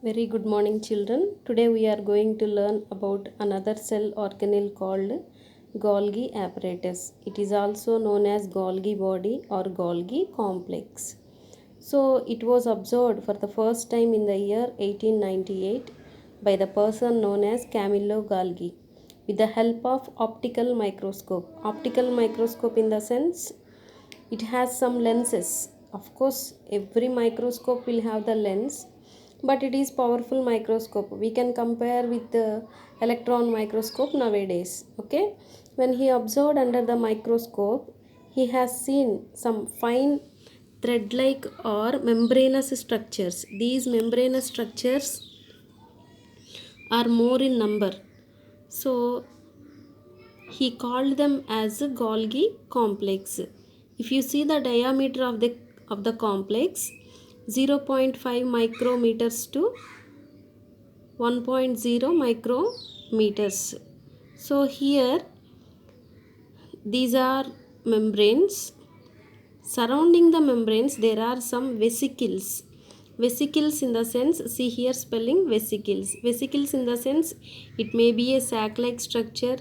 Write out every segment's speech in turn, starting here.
Very good morning, children. Today we are going to learn about another cell organelle called Golgi apparatus. It is also known as Golgi body or Golgi complex. So it was observed for the first time in the year 1898 by the person known as Camillo Golgi with the help of optical microscope. Optical microscope in the sense it has some lenses. Of course, every microscope will have the lens, but it is powerful microscope. We can compare with the electron microscope nowadays. Okay, when he observed under the microscope, he has seen some fine thread like or membranous structures. These membranous structures are more in number, so he called them as a Golgi complex. If you see the diameter of the complex, 0.5 micrometers to 1.0 micrometers. So here these are membranes. Surrounding the membranes there are some vesicles. Vesicles in the sense, see here spelling vesicles. Vesicles in the sense it may be a sac like structure,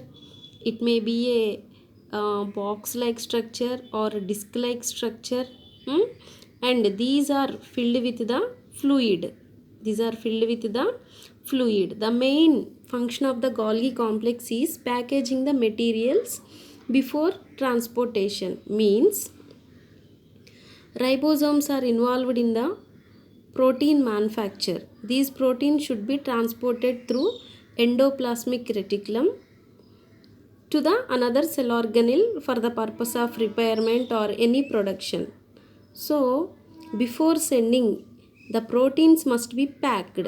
it may be a box like structure or a disc like structure, and these are filled with the fluid. These are filled with the fluid. The main function of the Golgi complex is packaging the materials before transportation. Means ribosomes are involved in the protein manufacture. These proteins should be transported through endoplasmic reticulum to the another cell organelle for the purpose of repairment or any production. So before sending, the proteins must be packed.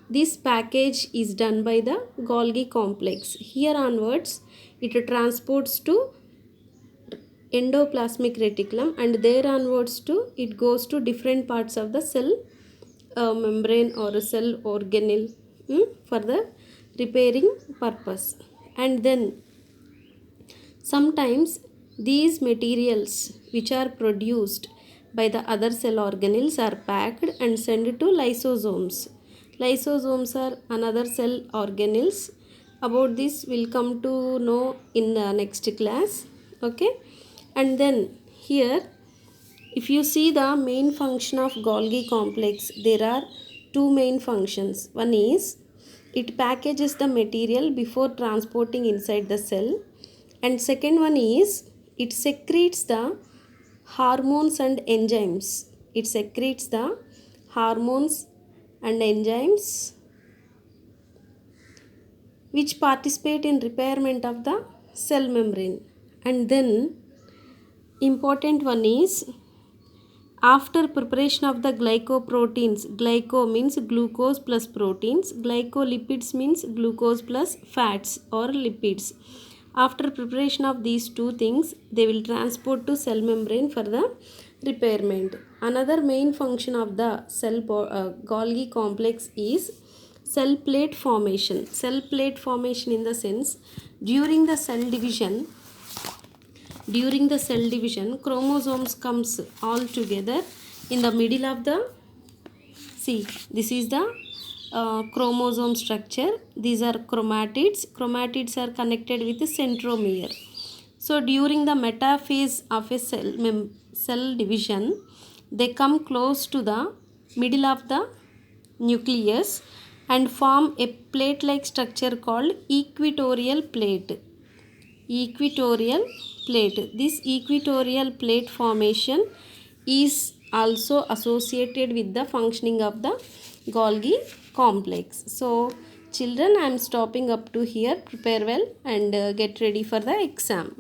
This package is done by the Golgi complex. Here onwards it transports to endoplasmic reticulum, and there onwards to it goes to different parts of the cell membrane or a cell organelle for the repairing purpose. And then sometimes these materials which are produced by the other cell organelles are packed and sent to lysosomes. Lysosomes are another cell organelles. About this we'll come to know in the next class. Okay, and then here if you see the main function of Golgi complex, there are two main functions. One is it packages the material before transporting inside the cell, and second one is it secretes the hormones and enzymes. It secretes the hormones and enzymes which participate in repairment of the cell membrane. And then important one is after preparation of the glycoproteins, glyco means glucose plus proteins, glycolipids means glucose plus fats or lipids. After preparation of these two things, they will transport to cell membrane for the repairment. Another main function of the Golgi complex is cell plate formation. Cell plate formation in the sense during the cell division, chromosomes comes all together in the middle of the, see this is the chromosome structure. These are chromatids. Chromatids are connected with the centromere. So during the metaphase of a cell division, they come close to the middle of the nucleus and form a plate like structure called equatorial plate. Equatorial plate. This equatorial plate formation is also associated with the functioning of the Golgi complex. So children, I am stopping up to here. Prepare well and get ready for the exam.